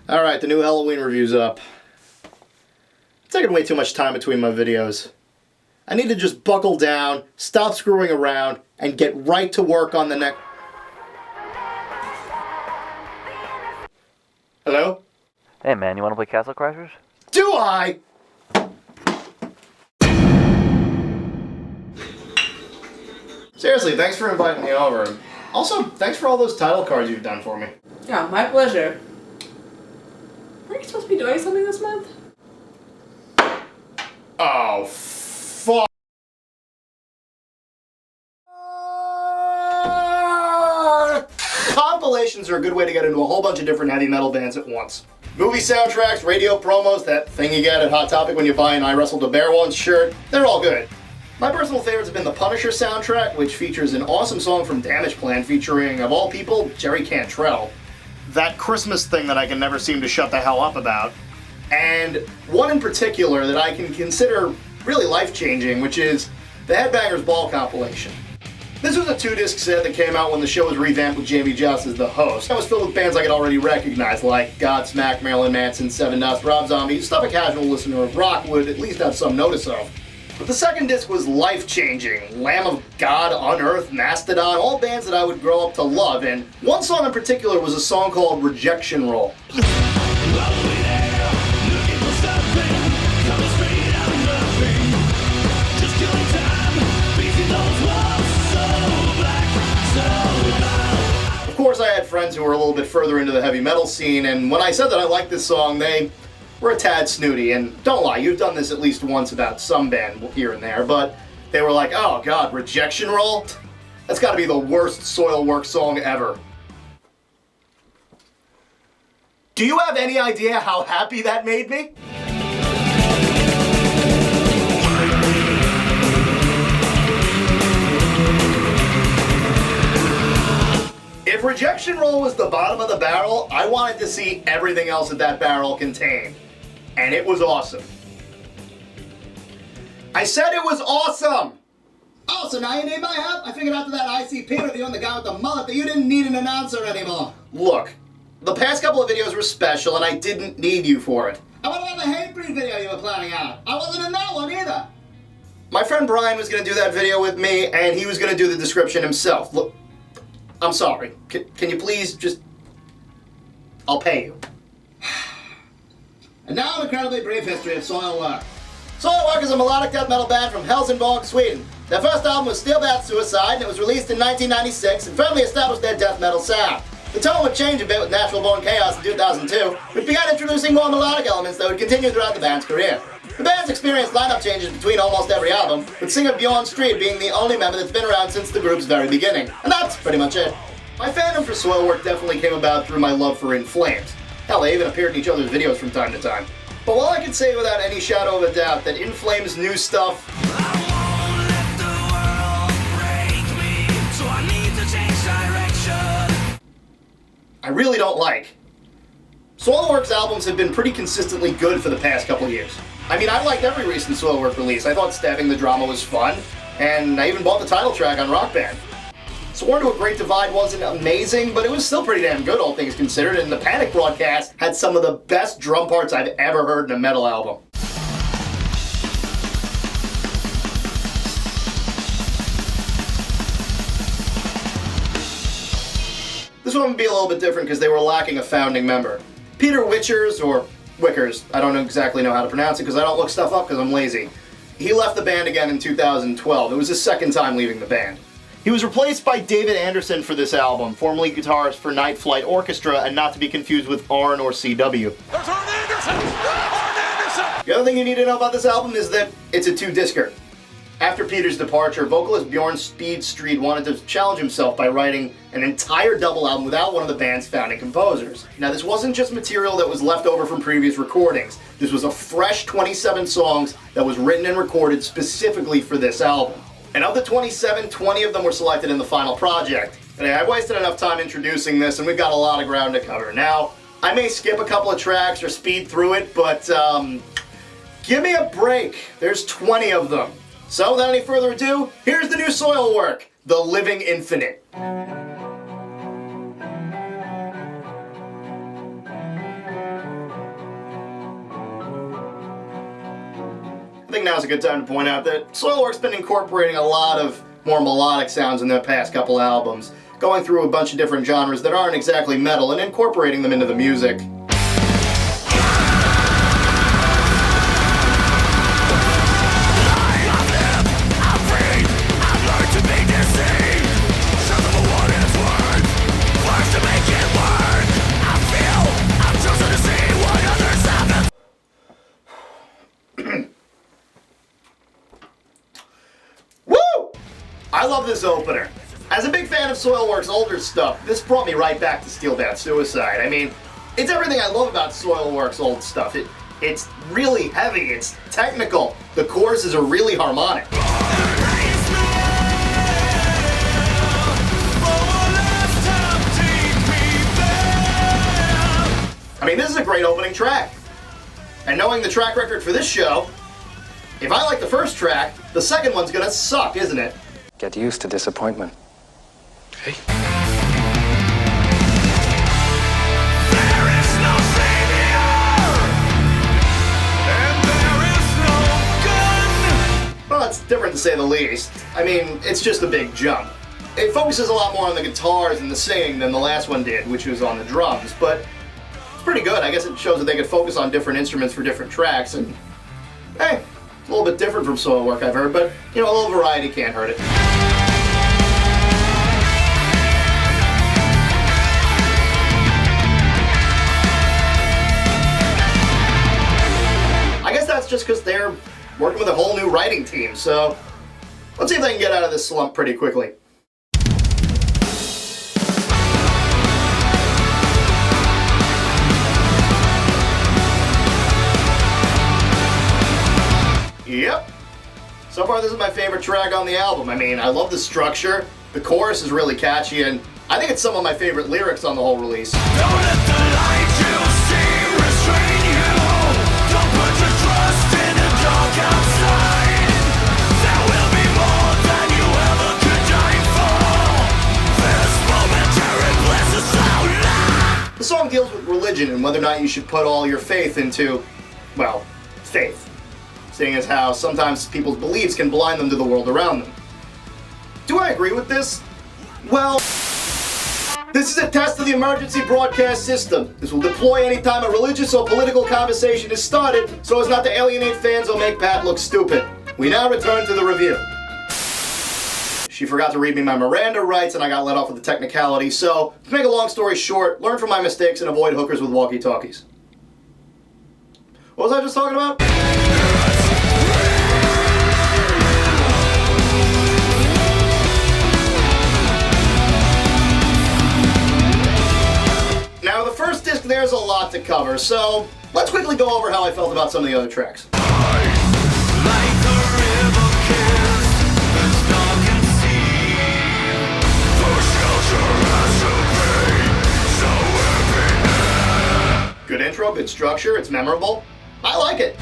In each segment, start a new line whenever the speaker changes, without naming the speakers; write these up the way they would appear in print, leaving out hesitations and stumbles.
Alright, the new Halloween review's up. It's taking way too much time between my videos. I need to just buckle down, stop screwing around, and get right to work on the next... Hello?
Hey man, you wanna play Castle Crashers?
Do I? Seriously, thanks for inviting me over. Also, thanks for all those title cards you've done for me.
Yeah, my pleasure. Aren't you supposed to be doing something this month?
Oh, fuck. Compilations are a good way to get into a whole bunch of different heavy metal bands at once. Movie soundtracks, radio promos, that thing you get at Hot Topic when you buy an I Wrestled a Bear Once shirt, they're all good. My personal favorites have been the Punisher soundtrack, which features an awesome song from Damageplan featuring, of all people, Jerry Cantrell. That Christmas thing that I can never seem to shut the hell up about. And one in particular that I can consider really life-changing, which is the Headbangers Ball compilation. This was a 2-disc set that came out when the show was revamped with Jamie Jost as the host. It was filled with bands I could already recognize, like Godsmack, Marilyn Manson, Seven Dust, Rob Zombie, stuff a casual listener of rock would at least have some notice of. But the second disc was life-changing. Lamb of God, Unearthed, Mastodon, all bands that I would grow up to love, and one song in particular was a song called Rejection Roll. Of course, I had friends who were a little bit further into the heavy metal scene, and when I said that I liked this song, they were a tad snooty. And don't lie, you've done this at least once about some band here and there, but they were like, oh god, Rejection Roll? That's gotta be the worst Soilwork song ever. Do you have any idea how happy that made me? If Rejection Roll was the bottom of the barrel, I wanted to see everything else that barrel contained. And it was awesome. I said it was awesome!
Oh, so now you need my help? I figured after that IC Peter, the only guy with the mullet, that you didn't need an announcer anymore.
Look, the past couple of videos were special and I didn't need you for it.
And what about the Hatebreed video you were planning out? I wasn't in that one either.
My friend Brian was going to do that video with me and he was going to do the description himself. Look, I'm sorry. Can you please just... I'll pay you.
And now an incredibly brief history of Soilwork.
Soilwork is a melodic death metal band from Helsingborg, Sweden. Their first album was Steel Bath Suicide, and it was released in 1996 and firmly established their death metal sound. The tone would change a bit with Natural Born Chaos in 2002, which began introducing more melodic elements that would continue throughout the band's career. The band's experienced lineup changes between almost every album, with singer Bjorn Street being the only member that's been around since the group's very beginning. And that's pretty much it. My fandom for Soilwork definitely came about through my love for In Flames. Hell, they even appeared in each other's videos from time to time. But while I can say without any shadow of a doubt that In Flames' new stuff I really don't like. Soilwork's albums have been pretty consistently good for the past couple years. I mean, I liked every recent Soilwork release. I thought Stabbing the Drama was fun, and I even bought the title track on Rock Band. Sworn to a Great Divide wasn't amazing, but it was still pretty damn good, all things considered, and the Panic broadcast had some of the best drum parts I've ever heard in a metal album. This one would be a little bit different because they were lacking a founding member. Peter Wichers, or Wickers, I don't exactly know how to pronounce it because I don't look stuff up because I'm lazy. He left the band again in 2012. It was his second time leaving the band. He was replaced by David Anderson for this album, formerly guitarist for Night Flight Orchestra, and not to be confused with Arn or CW.
There's Arn Anderson! Arn Anderson!
The other thing you need to know about this album is that it's a 2-discer. After Peter's departure, vocalist Bjorn Speed Street wanted to challenge himself by writing an entire double album without one of the band's founding composers. Now, this wasn't just material that was left over from previous recordings. This was a fresh 27 songs that was written and recorded specifically for this album. And of the 27, 20 of them were selected in the final project. And I wasted enough time introducing this, and we've got a lot of ground to cover. Now, I may skip a couple of tracks or speed through it, but give me a break. There's 20 of them. So, without any further ado, here's the new Soilwork, The Living Infinite. now's a good time to point out that Soilwork's been incorporating a lot of more melodic sounds in their past couple albums, going through a bunch of different genres that aren't exactly metal and incorporating them into the music. I love this opener. As a big fan of Soilwork's older stuff, this brought me right back to Steel Bath Suicide. I mean, it's everything I love about Soilwork's old stuff. It's really heavy, it's technical, the choruses are really harmonic. I mean, this is a great opening track. And knowing the track record for this show, if I like the first track, the second one's gonna suck, isn't it?
Get used to disappointment.
Hey.
Well, it's different to say the least. I mean, it's just a big jump. It focuses a lot more on the guitars and the singing than the last one did, which was on the drums, but it's pretty good. I guess it shows that they could focus on different instruments for different tracks, and hey, it's a little bit different from Soilwork, I've heard, but you know, a little variety can't hurt it. I guess that's just because they're working with a whole new writing team, so let's see if they can get out of this slump pretty quickly. Yep. So far, this is my favorite track on the album. I mean, I love the structure, the chorus is really catchy, and I think it's some of my favorite lyrics on the whole release.
Don't let the light you see restrain you. Don't put your trust in a dog outside. There will be more than you ever could die for. This momentary bliss is so loud.
The song deals with religion and whether or not you should put all your faith into, well, faith. Seeing as how sometimes people's beliefs can blind them to the world around them. Do I agree with this? Well, this is a test of the emergency broadcast system. This will deploy anytime a religious or political conversation is started so as not to alienate fans or make Pat look stupid. We now return to the review. She forgot to read me my Miranda rights and I got let off with the technicality, so to make a long story short, learn from my mistakes and avoid hookers with walkie-talkies. What was I just talking about? Now, the first disc, there's a lot to cover, so let's quickly go over how I felt about some of the other tracks. Good intro, good structure, it's memorable. I like it.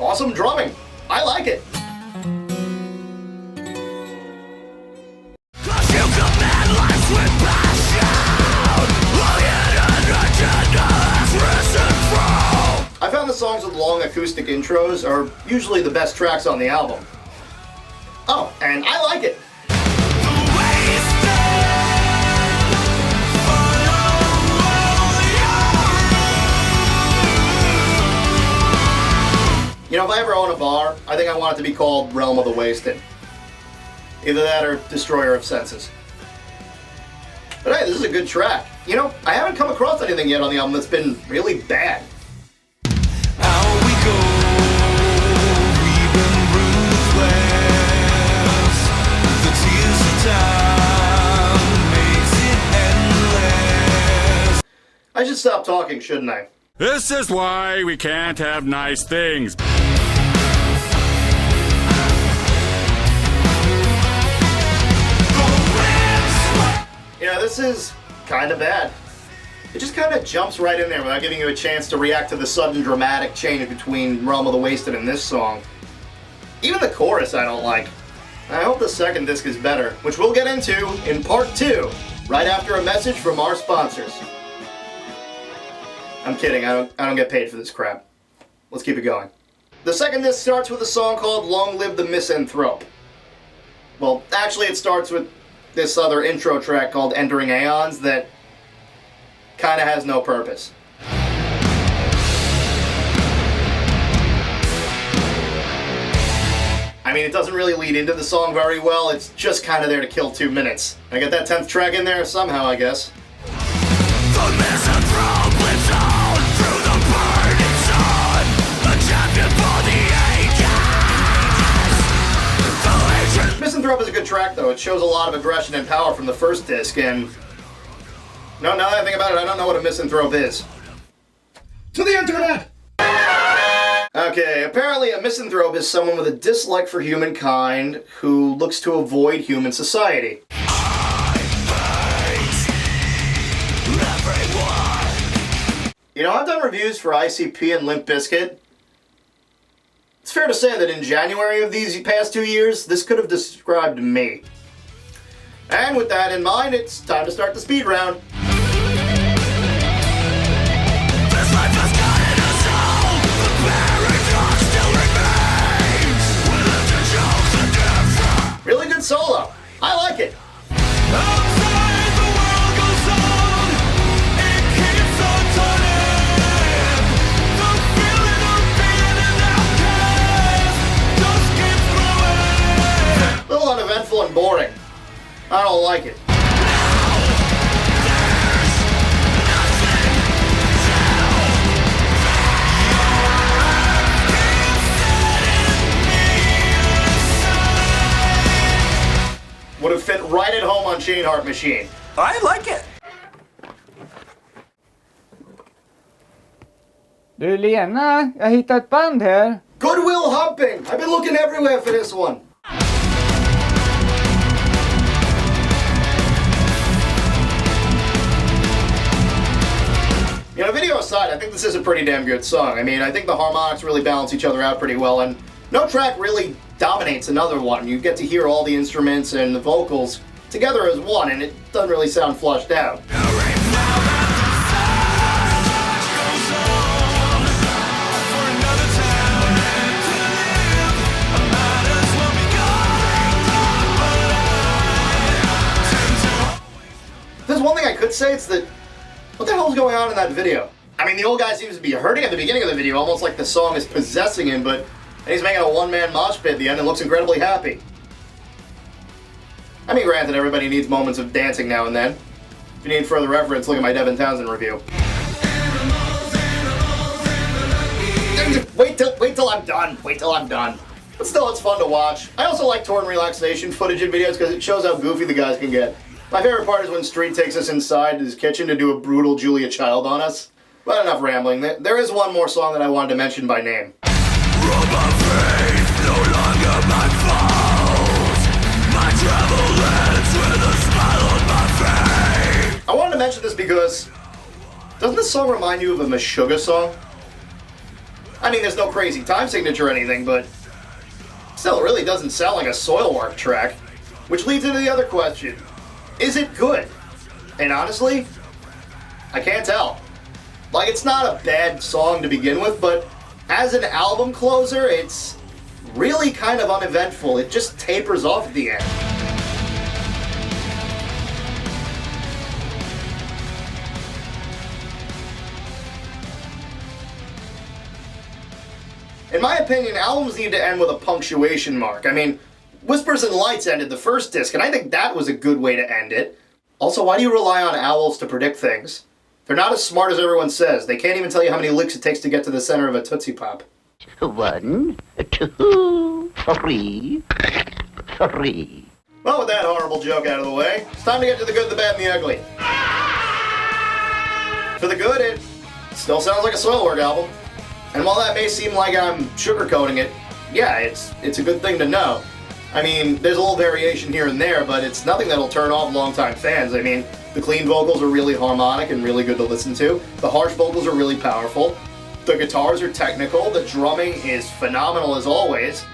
Awesome drumming. I like it. I found the songs with long acoustic intros are usually the best tracks on the album. Oh, and I like it. You know, if I ever own a bar, I think I want it to be called Realm of the Wasted. Either that or Destroyer of Senses. But hey, this is a good track. You know, I haven't come across anything yet on the album that's been really bad.
Out we go, we've been ruthless. The tears of time makes it endless.
I should stop talking, shouldn't I?
This is why we can't have nice things.
You know, this is kind of bad. It just kind of jumps right in there without giving you a chance to react to the sudden dramatic change between Realm of the Wasted and this song. Even the chorus I don't like. I hope the second disc is better, which we'll get into in part 2, right after a message from our sponsors. I'm kidding, I don't get paid for this crap. Let's keep it going. The second disc starts with a song called Long Live the Misanthrope. Well, actually it starts with this other intro track called Entering AEONS that kinda has no purpose. I mean, it doesn't really lead into the song very well, it's just kinda there to kill 2 minutes. I get that 10th track in there somehow, I guess.
The misanthrope lives on through the burning sun, a champion for the ages.
Misanthrope is a good track though, it shows a lot of aggression and power from the first disc, and now that I think about it, I don't know what a misanthrope is.
To the internet!
Okay, apparently a misanthrope is someone with a dislike for humankind who looks to avoid human society. You know, I've done reviews for ICP and Limp Bizkit. It's fair to say that in January of these past 2 years, this could have described me. And with that in mind, it's time to start the speed round.
This life has gotten us all. The paradox still remains. We live to jokes and different.
Really good solo. I like it.
Outside the world goes on. It keeps on turning. The feeling of being an outcast just keeps growing.
A little uneventful and boring. I don't like it. Would have fit right at home on Chain Heart Machine.
I like it.
Du Lena, jag hittade ett band här.
Goodwill Humping! I've been looking everywhere for this one. You know, video aside, I think this is a pretty damn good song. I mean, I think the harmonics really balance each other out pretty well, and no track really dominates another one. You get to hear all the instruments and the vocals together as one, and it doesn't really sound flushed out. There's one thing I could say, it's that, what the hell's going on in that video? I mean, the old guy seems to be hurting at the beginning of the video, almost like the song is possessing him, but he's making a one-man mosh pit at the end and looks incredibly happy. I mean, granted, everybody needs moments of dancing now and then. If you need further reference, look at my Devin Townsend review. Wait till I'm done. Wait till I'm done. But still, it's fun to watch. I also like torn relaxation footage in videos because it shows how goofy the guys can get. My favorite part is when Street takes us inside his kitchen to do a brutal Julia Child on us. But enough rambling. There is one more song that I wanted to mention by name.
Rob of faith, no longer my fault. My travel ends with a smile on my face.
I wanted to mention this because doesn't this song remind you of a Meshuggah song? I mean, there's no crazy time signature or anything, but still, it really doesn't sound like a Soilwork track. Which leads into the other question. Is it good? And honestly, I can't tell. Like, it's not a bad song to begin with, but as an album closer, it's really kind of uneventful. It just tapers off at the end. In my opinion, albums need to end with a punctuation mark. I mean, Whispers and Lights ended the first disc, and I think that was a good way to end it. Also, why do you rely on owls to predict things? They're not as smart as everyone says. They can't even tell you how many licks it takes to get to the center of a Tootsie Pop.
1, 2, 3, 3.
Well, with that horrible joke out of the way, it's time to get to the good, the bad, and the ugly. For the good, it still sounds like a Soilwork album. And while that may seem like I'm sugarcoating it, yeah, it's a good thing to know. I mean, there's a little variation here and there, but it's nothing that'll turn off longtime fans. I mean, the clean vocals are really harmonic and really good to listen to. The harsh vocals are really powerful. The guitars are technical. The drumming is phenomenal as always.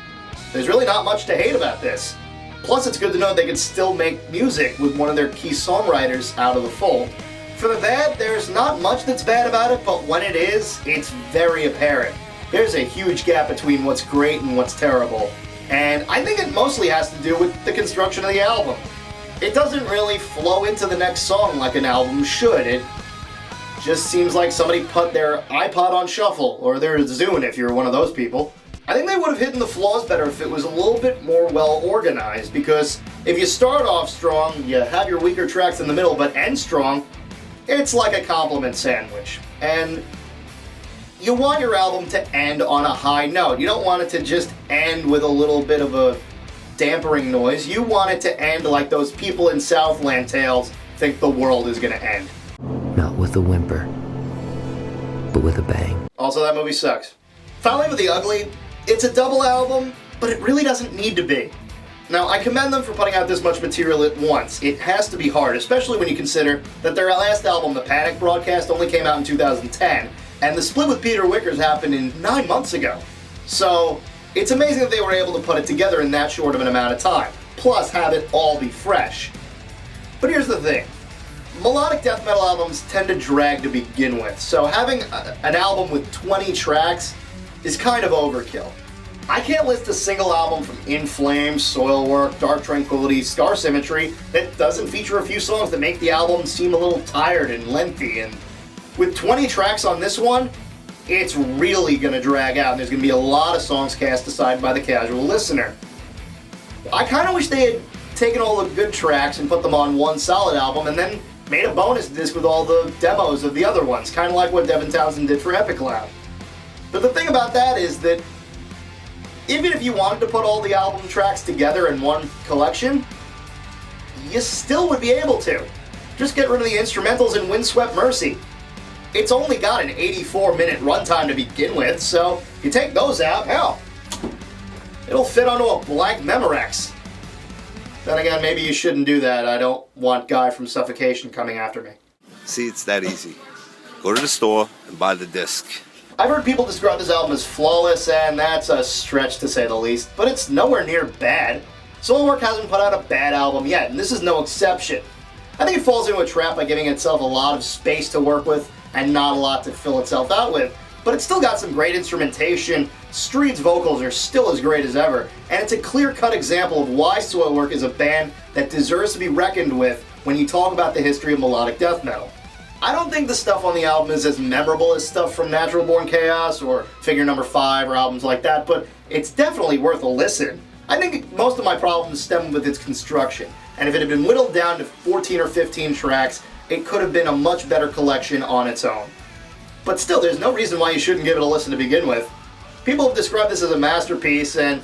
There's really not much to hate about this. Plus, it's good to know they can still make music with one of their key songwriters out of the fold. For the bad, there's not much that's bad about it, but when it is, it's very apparent. There's a huge gap between what's great and what's terrible, and I think it mostly has to do with the construction of the album. It doesn't really flow into the next song like an album should. It just seems like somebody put their iPod on shuffle, or their Zune if you're one of those people. I think they would have hidden the flaws better if it was a little bit more well organized, because if you start off strong, you have your weaker tracks in the middle, but end strong, it's like a compliment sandwich. And you want your album to end on a high note. You don't want it to just end with a little bit of a dampering noise. You want it to end like those people in Southland Tales think the world is gonna end.
Not with a whimper, but with a bang.
Also, that movie sucks. Finally, with The Ugly, it's a double album, but it really doesn't need to be. Now, I commend them for putting out this much material at once. It has to be hard, especially when you consider that their last album, The Panic Broadcast, only came out in 2010, and the split with Peter Wickers happened in 9 months ago. So, it's amazing that they were able to put it together in that short of an amount of time, plus have it all be fresh. But here's the thing. Melodic death metal albums tend to drag to begin with, so having an album with 20 tracks is kind of overkill. I can't list a single album from In Flames, Soilwork, Dark Tranquillity, Scar Symmetry that doesn't feature a few songs that make the album seem a little tired and lengthy, and with 20 tracks on this one, it's really gonna drag out, and there's gonna be a lot of songs cast aside by the casual listener. I kinda wish they had taken all the good tracks and put them on one solid album, and then made a bonus disc with all the demos of the other ones, kinda like what Devin Townsend did for Epic Loud. But the thing about that is that even if you wanted to put all the album tracks together in one collection, you still would be able to. Just get rid of the instrumentals in Windswept Mercy. It's only got an 84-minute runtime to begin with, so you take those out, hell, it'll fit onto a blank Memorex. Then again, maybe you shouldn't do that. I don't want Guy from Suffocation coming after me.
See, it's that easy. Go to the store and buy the disc.
I've heard people describe this album as flawless, and that's a stretch to say the least, but it's nowhere near bad. Soilwork hasn't put out a bad album yet, and this is no exception. I think it falls into a trap by giving itself a lot of space to work with and not a lot to fill itself out with, but it's still got some great instrumentation. Street's vocals are still as great as ever, and it's a clear-cut example of why Soilwork is a band that deserves to be reckoned with when you talk about the history of melodic death metal. I don't think the stuff on the album is as memorable as stuff from Natural Born Chaos or Figure Number 5 or albums like that, but it's definitely worth a listen. I think most of my problems stem with its construction, and if it had been whittled down to 14 or 15 tracks, it could have been a much better collection on its own. But still, there's no reason why you shouldn't give it a listen to begin with. People have described this as a masterpiece, and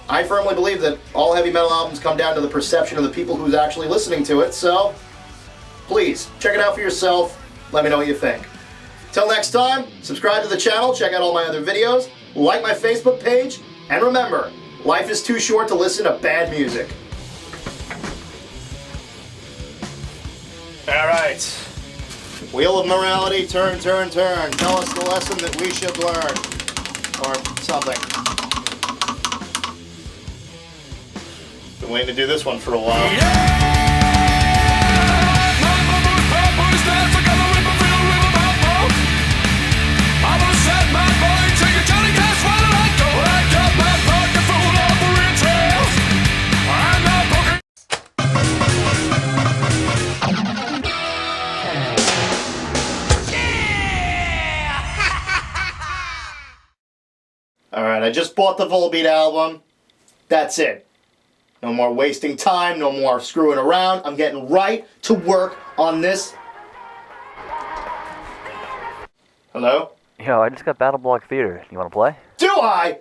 I firmly believe that all heavy metal albums come down to the perception of the people who's actually listening to it, so please, check it out for yourself. Let me know what you think. Till next time, subscribe to the channel, check out all my other videos, like my Facebook page, and remember, life is too short to listen to bad music. Alright. Wheel of morality, turn, turn, turn. Tell us the lesson that we should learn. Or something. Been waiting to do this one for a while. Alright, I just bought the Volbeat album. That's it. No more wasting time, no more screwing around. I'm getting right to work on this. Hello?
Yo, I just got Battle Block Theater. You wanna play?
Do I?